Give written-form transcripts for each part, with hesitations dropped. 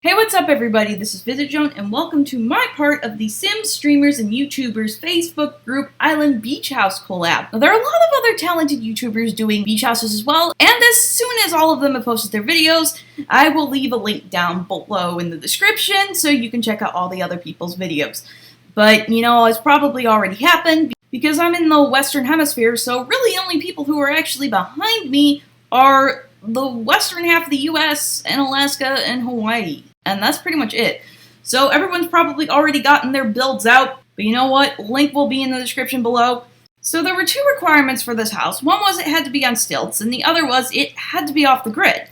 Hey, what's up everybody? This is VisitJoan and welcome to my part of the Sims streamers and YouTubers Facebook group Island Beach House collab. Now, there are a lot of other talented YouTubers doing beach houses as well, and as soon as all of them have posted their videos, I will leave a link down below in the description so you can check out all the other people's videos. But, you know, it's probably already happened because I'm in the Western Hemisphere, so really the only people who are actually behind me are the western half of the US and Alaska and Hawaii. And that's pretty much it. So everyone's probably already gotten their builds out, but you know what? Link will be in the description below. So there were two requirements for this house. One was it had to be on stilts, and the other was it had to be off the grid.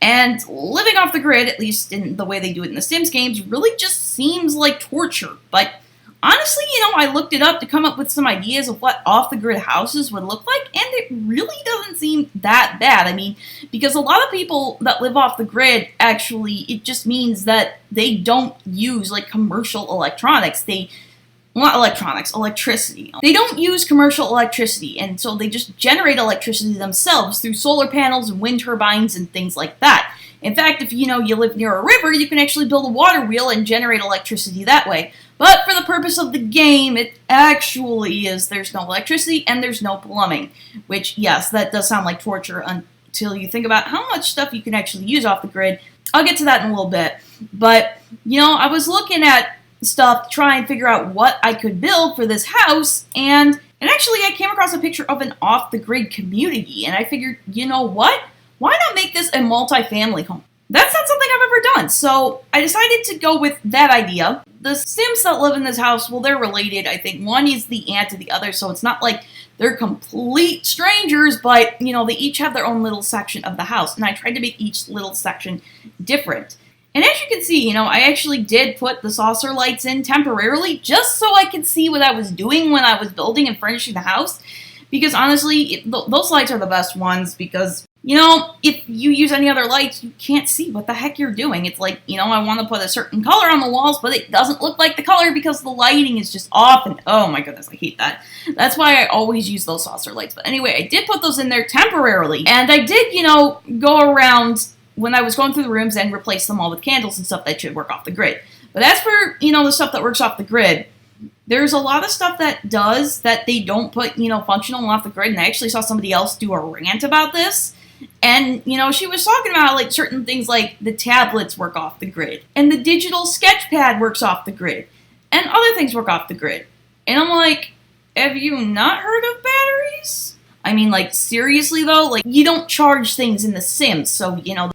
And living off the grid, at least in the way they do it in the Sims games, really just seems like torture. But honestly, you know, I looked it up to come up with some ideas of what off-the-grid houses would look like, and it really doesn't seem that bad. I mean, because a lot of people that live off the grid, actually, it just means that they don't use, like, commercial electronics. Not electronics, electricity. They don't use commercial electricity, and so they just generate electricity themselves through solar panels and wind turbines and things like that. In fact, if you live near a river, you can actually build a water wheel and generate electricity that way. But for the purpose of the game, it actually is there's no electricity and there's no plumbing. Which, yes, that does sound like torture until you think about how much stuff you can actually use off the grid. I'll get to that in a little bit. But, you know, I was looking at stuff to try and figure out what I could build for this house, and actually I came across a picture of an off-the-grid community, and I figured, you know what? Why not make this a multi-family home? That's not something I've ever done, so I decided to go with that idea. The Sims that live in this house, well, they're related. I think one is the aunt of the other, so it's not like they're complete strangers, but, you know, they each have their own little section of the house, and I tried to make each little section different. And as you can see, you know, I actually did put the saucer lights in temporarily just so I could see what I was doing when I was building and furnishing the house. Because honestly, those lights are the best ones because, you know, if you use any other lights, you can't see what the heck you're doing. It's like, you know, I want to put a certain color on the walls, but it doesn't look like the color because the lighting is just off. And oh my goodness, I hate that. That's why I always use those saucer lights. But anyway, I did put those in there temporarily. And I did, you know, go around when I was going through the rooms and replace them all with candles and stuff that should work off the grid. But as for, you know, the stuff that works off the grid, there's a lot of stuff that does that they don't put, you know, functional off the grid. And I actually saw somebody else do a rant about this. And, you know, she was talking about, like, certain things like the tablets work off the grid. And the digital sketch pad works off the grid. And other things work off the grid. And I'm like, have you not heard of batteries? I mean, like, seriously, though? Like, you don't charge things in The Sims, so, you know,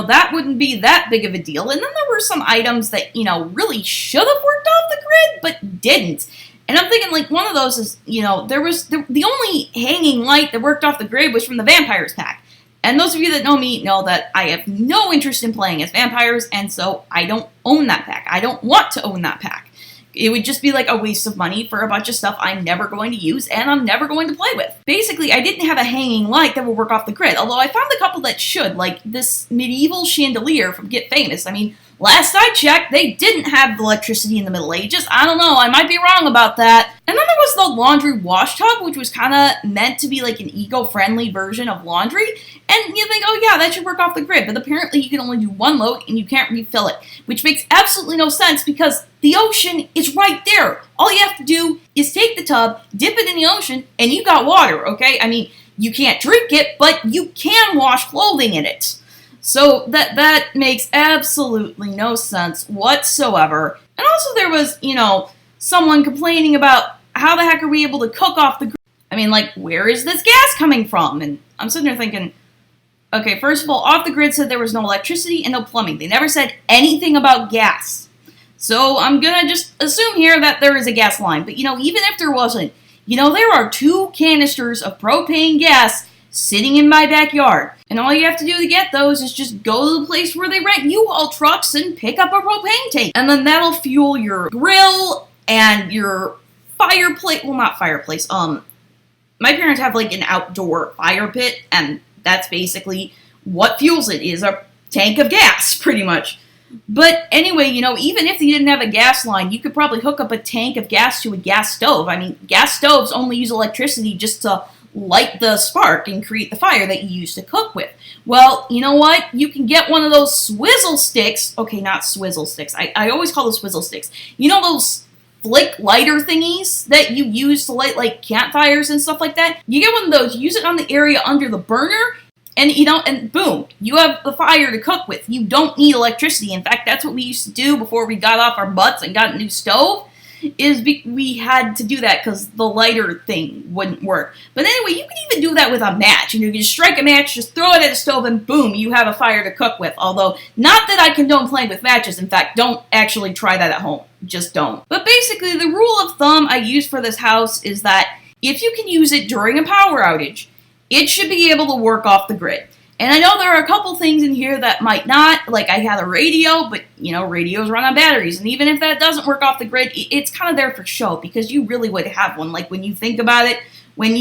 that wouldn't be that big of a deal. And then there were some items that, you know, really should have worked off the grid, but didn't. And I'm thinking, like, one of those is, you know, there was the only hanging light that worked off the grid was from the Vampires pack. And those of you that know me know that I have no interest in playing as vampires, and so I don't own that pack. I don't want to own that pack. It would just be like a waste of money for a bunch of stuff I'm never going to use and I'm never going to play with. Basically, I didn't have a hanging light that would work off the grid, although I found a couple that should, like this medieval chandelier from Get Famous. I mean, last I checked, they didn't have electricity in the Middle Ages. I don't know, I might be wrong about that. And then there was the laundry wash tub, which was kind of meant to be like an eco-friendly version of laundry. And you think, oh yeah, that should work off the grid. But apparently you can only do one load and you can't refill it. Which makes absolutely no sense because the ocean is right there. All you have to do is take the tub, dip it in the ocean, and you got water, okay? I mean, you can't drink it, but you can wash clothing in it. So that makes absolutely no sense whatsoever. And also there was, you know, someone complaining about how the heck are we able to cook off the grid? I mean, like, where is this gas coming from? And I'm sitting there thinking, okay, first of all, off the grid said there was no electricity and no plumbing. They never said anything about gas. So I'm gonna just assume here that there is a gas line. But, you know, even if there wasn't, you know, there are 2 canisters of propane gas sitting in my backyard. And all you have to do to get those is just go to the place where they rent U-Haul trucks and pick up a propane tank. And then that'll fuel your grill and your fireplace. Well, not fireplace. My parents have, like, an outdoor fire pit, and that's basically what fuels it, is a tank of gas, pretty much. But anyway, you know, even if you didn't have a gas line, you could probably hook up a tank of gas to a gas stove. I mean, gas stoves only use electricity just to light the spark and create the fire that you use to cook with. Well, you know what? You can get one of those swizzle sticks. Okay, not swizzle sticks. I always call those swizzle sticks. You know those flick lighter thingies that you use to light like campfires and stuff like that? You get one of those, use it on the area under the burner, and and boom, you have the fire to cook with. You don't need electricity. In fact, that's what we used to do before we got off our butts and got a new stove. We had to do that because the lighter thing wouldn't work. But anyway, you can even do that with a match. You can just strike a match, just throw it at a stove, and boom, you have a fire to cook with. Although, not that I condone playing with matches. In fact, don't actually try that at home. Just don't. But basically, the rule of thumb I use for this house is that if you can use it during a power outage, it should be able to work off the grid. And I know there are a couple things in here that might not, like I had a radio, but, radios run on batteries. And even if that doesn't work off the grid, it's kind of there for show, because you really would have one. Like, when you think about it, when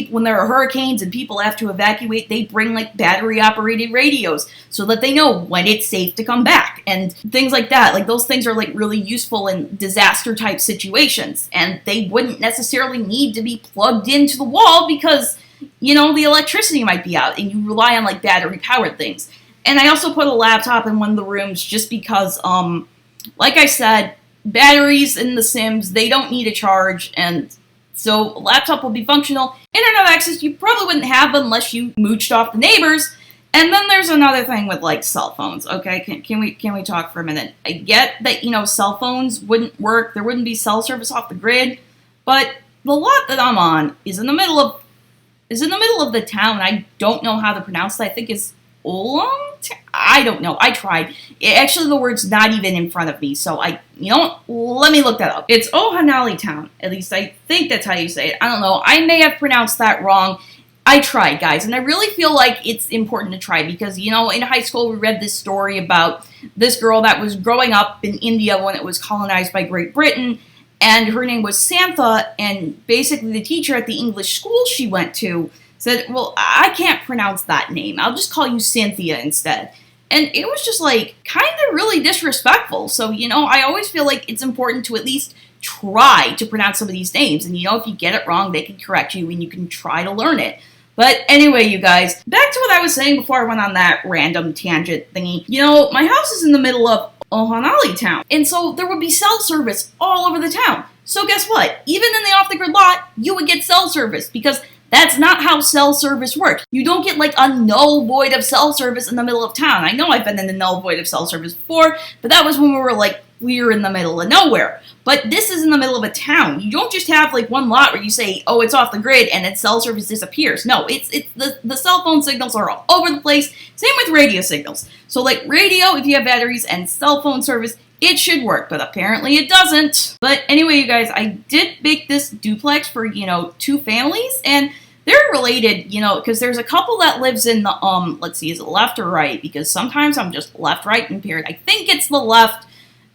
when there are hurricanes and people have to evacuate, they bring, like, battery-operated radios so that they know when it's safe to come back. And things like that. Like, those things are, like, really useful in disaster-type situations. And they wouldn't necessarily need to be plugged into the wall because the electricity might be out and you rely on like battery powered things. And I also put a laptop in one of the rooms just because, like I said, batteries in The Sims, they don't need a charge, and so a laptop will be functional. Internet access you probably wouldn't have unless you mooched off the neighbors. And then there's another thing with like cell phones. Okay, can we talk for a minute? I get that cell phones wouldn't work, there wouldn't be cell service off the grid, but the lot that I'm on is in the middle of the town. I don't know how to pronounce that. I think it's Oolong? I don't know. I tried. Actually, the word's not even in front of me, so let me look that up. It's Ohanali Town. At least I think that's how you say it. I don't know. I may have pronounced that wrong. I tried, guys, and I really feel like it's important to try because, in high school we read this story about this girl that was growing up in India when it was colonized by Great Britain, and her name was Santha, and basically the teacher at the English school she went to said, well, I can't pronounce that name. I'll just call you Cynthia instead. And it was just, like, kind of really disrespectful. So, I always feel like it's important to at least try to pronounce some of these names. And, if you get it wrong, they can correct you and you can try to learn it. But anyway, you guys, back to what I was saying before I went on that random tangent thingy. My house is in the middle of Ohanali Town, and so there would be cell service all over the town. So guess what? Even in the off-the-grid lot, you would get cell service, because that's not how cell service works. You don't get like a null void of cell service in the middle of town. I know I've been in the null void of cell service before, but that was when we were in the middle of nowhere. But this is in the middle of a town. You don't just have like one lot where you say, oh, it's off the grid, and then cell service disappears. No, the cell phone signals are all over the place. Same with radio signals. So like radio, if you have batteries, and cell phone service, it should work, but apparently it doesn't. But anyway, you guys, I did make this duplex for, 2 families, and they're related, because there's a couple that lives in the, let's see, is it left or right? Because sometimes I'm just left, right, and paired. I think it's the left.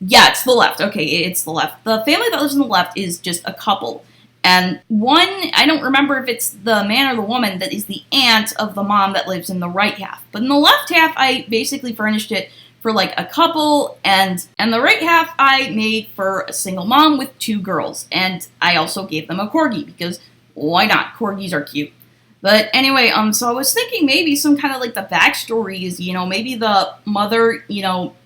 Yeah, it's the left. Okay, it's the left. The family that lives in the left is just a couple. And one, I don't remember if it's the man or the woman that is the aunt of the mom that lives in the right half. But in the left half, I basically furnished it for like a couple, and the right half I made for a single mom with 2 girls. And I also gave them a corgi, because why not? Corgis are cute. But anyway, so I was thinking maybe some kind of like the backstory is, maybe the mother,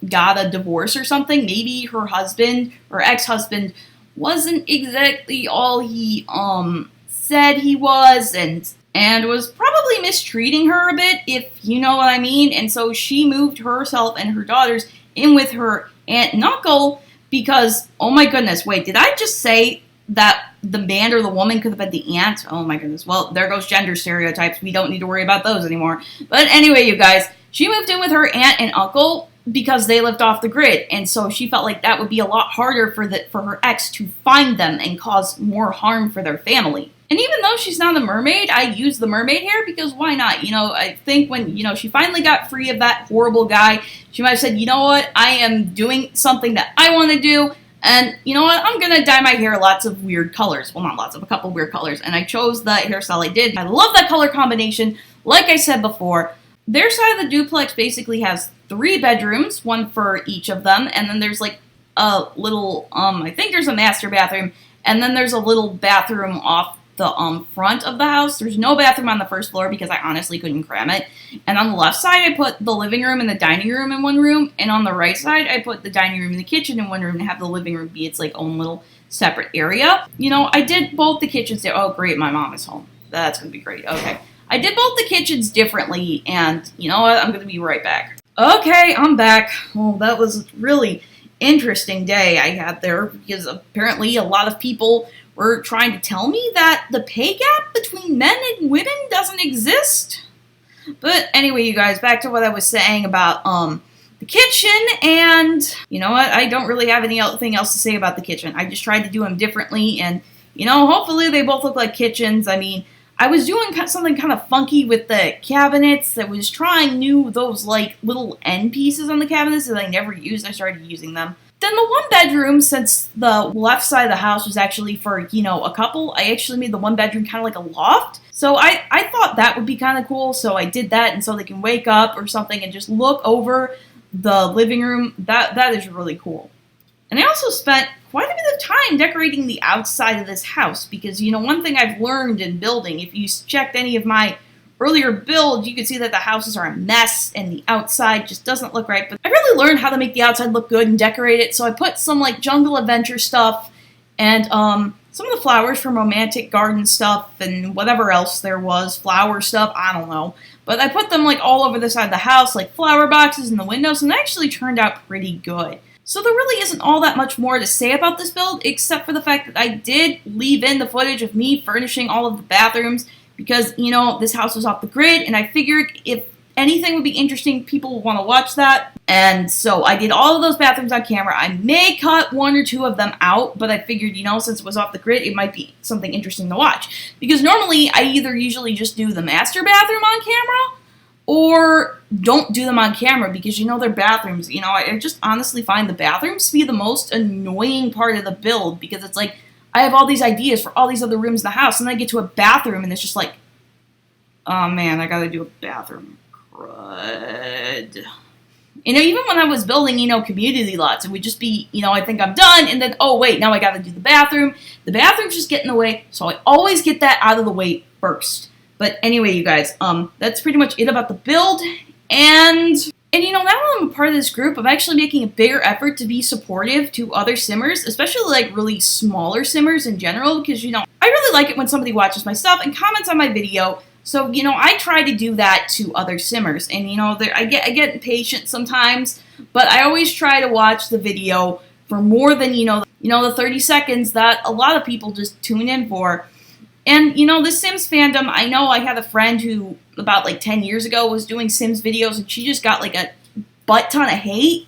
got a divorce or something. Maybe her husband or ex-husband wasn't exactly all he said he was, and was probably mistreating her a bit, if you know what I mean. And so she moved herself and her daughters in with her aunt and uncle because, oh my goodness, wait, did I just say that the man or the woman could have been the aunt? Oh my goodness. Well, there goes gender stereotypes. We don't need to worry about those anymore. But anyway, you guys, she moved in with her aunt and uncle because they lived off the grid, and so she felt like that would be a lot harder for her ex to find them and cause more harm for their family. And even though she's not a mermaid, I use the mermaid hair because why not? I think when, she finally got free of that horrible guy, she might have said, you know what, I am doing something that I want to do, and you know what, I'm going to dye my hair lots of weird colors. Well, not lots of, a couple weird colors, and I chose the hairstyle I did. I love that color combination. Like I said before, their side of the duplex basically has 3 bedrooms, one for each of them, and then there's like a little, I think there's a master bathroom, and then there's a little bathroom off the front of the house. There's no bathroom on the first floor because I honestly couldn't cram it. And on the left side, I put the living room and the dining room in one room. And on the right side, I put the dining room and the kitchen in one room and have the living room be its like own little separate area. You know, I did both the kitchens there. Oh, great, my mom is home. That's going to be great. Okay. I did both the kitchens differently, and you know what? I'm going to be right back. Okay, I'm back. Well, that was a really interesting day I had there, because apparently a lot of people were trying to tell me that the pay gap between men and women doesn't exist. But anyway, you guys, back to what I was saying about the kitchen, and you know what? I don't really have anything else to say about the kitchen. I just tried to do them differently, and you know, hopefully they both look like kitchens. I mean, I was doing something kind of funky with the cabinets. I was trying those like little end pieces on the cabinets that I never used. I started using them. Then the one bedroom, since the left side of the house was actually for, you know, a couple, I actually made the one bedroom kind of like a loft. So I thought that would be kind of cool. So I did that, and so they can wake up or something and just look over the living room. That is really cool. And I also spent quite a bit of time decorating the outside of this house because, you know, one thing I've learned in building, if you checked any of my earlier builds, you can see that the houses are a mess and the outside just doesn't look right. But I really learned how to make the outside look good and decorate it. So I put some like jungle adventure stuff and some of the flowers from romantic garden stuff and whatever else there was, flower stuff, I don't know. But I put them like all over the side of the house, like flower boxes in the windows, and it actually turned out pretty good. So there really isn't all that much more to say about this build, except for the fact that I did leave in the footage of me furnishing all of the bathrooms because, you know, this house was off the grid, and I figured if anything would be interesting, people would want to watch that. And so I did all of those bathrooms on camera. I may cut one or two of them out, but I figured, you know, since it was off the grid, it might be something interesting to watch. Because normally, I either usually just do the master bathroom on camera, or don't do them on camera because, you know, they're bathrooms. You know, I just honestly find the bathrooms to be the most annoying part of the build because it's like, I have all these ideas for all these other rooms in the house, and then I get to a bathroom, and it's just like, oh man, I gotta do a bathroom. Crud. You know, even when I was building, you know, community lots, it would just be, you know, I think I'm done, and then, oh wait, now I gotta do the bathroom. The bathroom's just getting in the way, so I always get that out of the way first. But anyway, you guys, that's pretty much it about the build, and you know, now that I'm a part of this group, I'm actually making a bigger effort to be supportive to other simmers, especially like really smaller simmers in general, because, you know, I really like it when somebody watches my stuff and comments on my video. So, you know, I try to do that to other simmers, and, you know, I get impatient sometimes, but I always try to watch the video for more than, you know, the 30 seconds that a lot of people just tune in for. And, you know, the Sims fandom, I know I had a friend who, about like 10 years ago, was doing Sims videos, and she just got like a butt ton of hate.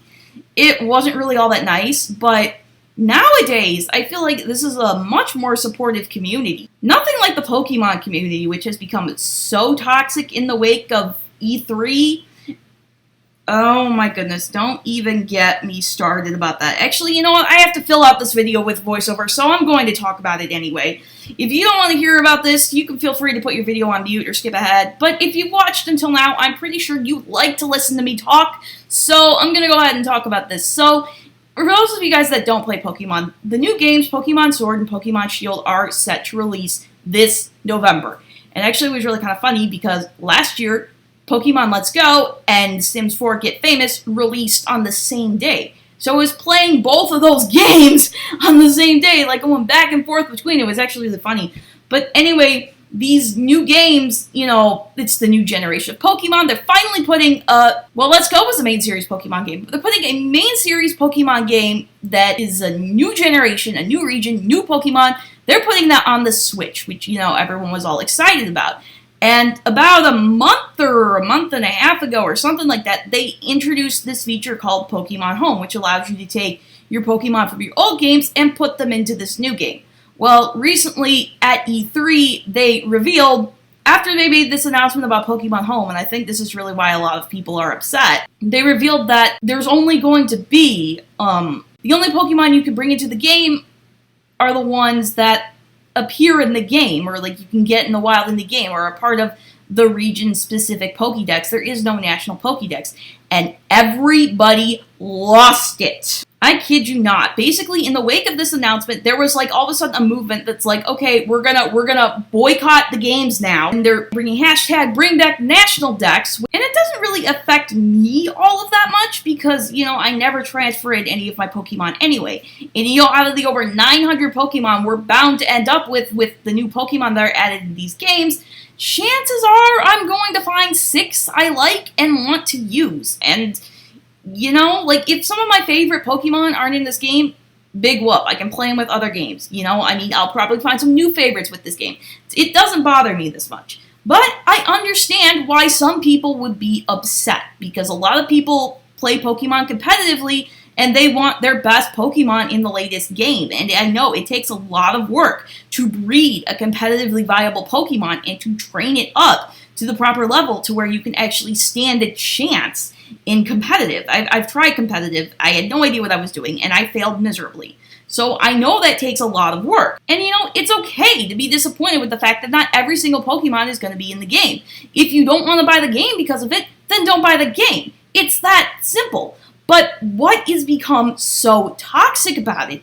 It wasn't really all that nice, but nowadays, I feel like this is a much more supportive community. Nothing like the Pokemon community, which has become so toxic in the wake of E3. Oh my goodness, don't even get me started about that. Actually, you know what? I have to fill out this video with voiceover, so I'm going to talk about it anyway. If you don't want to hear about this, you can feel free to put your video on mute or skip ahead. But if you've watched until now, I'm pretty sure you like to listen to me talk, so I'm going to go ahead and talk about this. So, for those of you guys that don't play Pokemon, the new games, Pokemon Sword and Pokemon Shield, are set to release this November. And actually, it was really kind of funny because last year, Pokemon Let's Go and Sims 4 Get Famous released on the same day. So I was playing both of those games on the same day, like going back and forth between. It was actually really funny. But anyway, these new games, you know, it's the new generation of Pokemon. They're finally putting, well, Let's Go was a main series Pokemon game, but they're putting a main series Pokemon game that is a new generation, a new region, new Pokemon. They're putting that on the Switch, which, you know, everyone was all excited about. And about a month or a month and a half ago or something like that, they introduced this feature called Pokemon Home, which allows you to take your Pokemon from your old games and put them into this new game. Well, recently at E3, they revealed, after they made this announcement about Pokemon Home, and I think this is really why a lot of people are upset, they revealed that there's only going to be, the only Pokemon you can bring into the game are the ones that appear in the game, or like you can get in the wild in the game, or are part of the region-specific Pokédex. There is no national Pokédex, and everybody lost it. I kid you not. Basically, in the wake of this announcement, there was like all of a sudden a movement that's like, okay, we're gonna boycott the games now, and they're bringing hashtag bring back national decks, and it doesn't really affect me all of that much because, you know, I never transferred any of my Pokemon anyway, and you know, out of the over 900 Pokemon we're bound to end up with the new Pokemon that are added in these games, chances are I'm going to find 6 I like and want to use, and you know, like, if some of my favorite Pokemon aren't in this game, big whoop. I can play them with other games, you know? I mean, I'll probably find some new favorites with this game. It doesn't bother me this much. But I understand why some people would be upset, because a lot of people play Pokemon competitively, and they want their best Pokemon in the latest game. And I know it takes a lot of work to breed a competitively viable Pokemon and to train it up to the proper level to where you can actually stand a chance in competitive. I've tried competitive. I had no idea what I was doing, and I failed miserably. So I know that takes a lot of work. And you know, it's okay to be disappointed with the fact that not every single Pokemon is going to be in the game. If you don't want to buy the game because of it, then don't buy the game. It's that simple. But what has become so toxic about it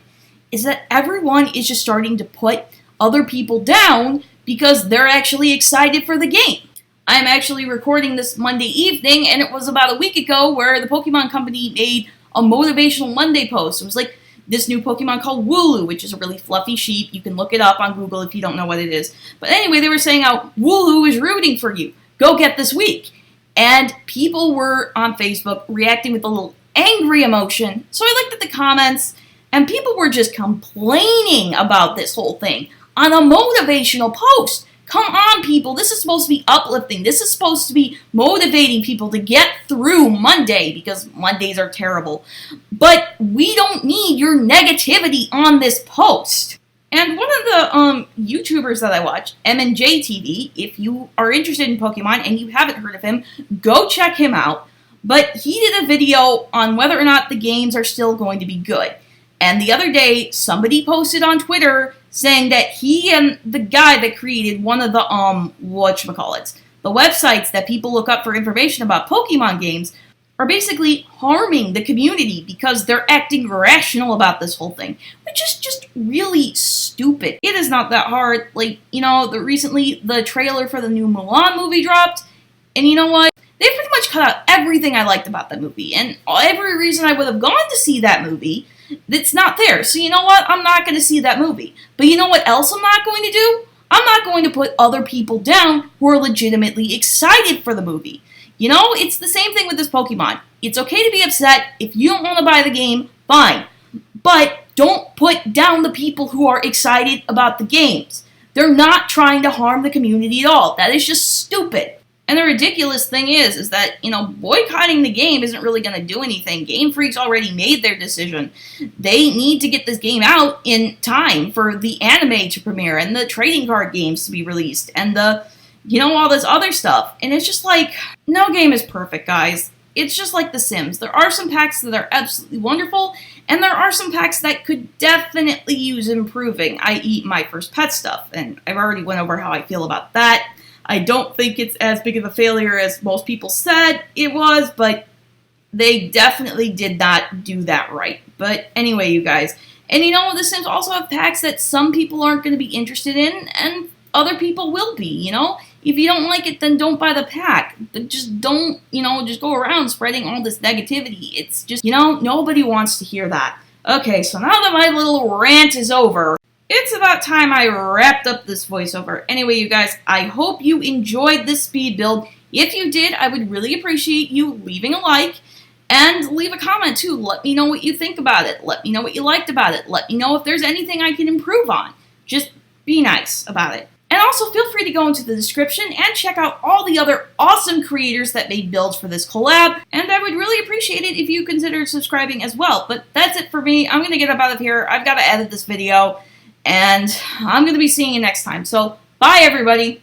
is that everyone is just starting to put other people down because they're actually excited for the game. I'm actually recording this Monday evening, and it was about a week ago where the Pokemon Company made a Motivational Monday post. It was like this new Pokemon called Wooloo, which is a really fluffy sheep. You can look it up on Google if you don't know what it is. But anyway, they were saying how Wooloo is rooting for you. Go get this week. And people were on Facebook reacting with a little angry emotion. So I looked at the comments, and people were just complaining about this whole thing on a motivational post. Come on, people. This is supposed to be uplifting. This is supposed to be motivating people to get through Monday, because Mondays are terrible. But we don't need your negativity on this post. And one of the YouTubers that I watch, M&J TV, if you are interested in Pokemon and you haven't heard of him, go check him out. But he did a video on whether or not the games are still going to be good. And the other day, somebody posted on Twitter saying that he and the guy that created one of the, whatchamacallits, the websites that people look up for information about Pokemon games, are basically harming the community because they're acting irrational about this whole thing, which is just really stupid. It is not that hard. Like, you know, recently the trailer for the new Mulan movie dropped, and you know what? They pretty much cut out everything I liked about that movie, and every reason I would have gone to see that movie, it's not there. So you know what? I'm not going to see that movie. But you know what else I'm not going to do? I'm not going to put other people down who are legitimately excited for the movie. You know, it's the same thing with this Pokemon. It's okay to be upset. If you don't want to buy the game, fine. But don't put down the people who are excited about the games. They're not trying to harm the community at all. That is just stupid. And the ridiculous thing is that, you know, boycotting the game isn't really going to do anything. Game Freak's already made their decision. They need to get this game out in time for the anime to premiere and the trading card games to be released and the, you know, all this other stuff. And it's just like, no game is perfect, guys. It's just like The Sims. There are some packs that are absolutely wonderful, and there are some packs that could definitely use improving, i.e. My First Pet stuff. And I've already went over how I feel about that. I don't think it's as big of a failure as most people said it was, but they definitely did not do that right. But anyway, you guys. And you know, The Sims also have packs that some people aren't going to be interested in, and other people will be, you know? If you don't like it, then don't buy the pack. But just don't, you know, just go around spreading all this negativity. It's just, you know, nobody wants to hear that. Okay, so now that my little rant is over, it's about time I wrapped up this voiceover. Anyway, you guys, I hope you enjoyed this speed build. If you did, I would really appreciate you leaving a like and leave a comment too. Let me know what you think about it. Let me know what you liked about it. Let me know if there's anything I can improve on. Just be nice about it. And also feel free to go into the description and check out all the other awesome creators that made builds for this collab. And I would really appreciate it if you considered subscribing as well. But that's it for me. I'm going to get up out of here. I've got to edit this video. And I'm going to be seeing you next time. So, bye everybody!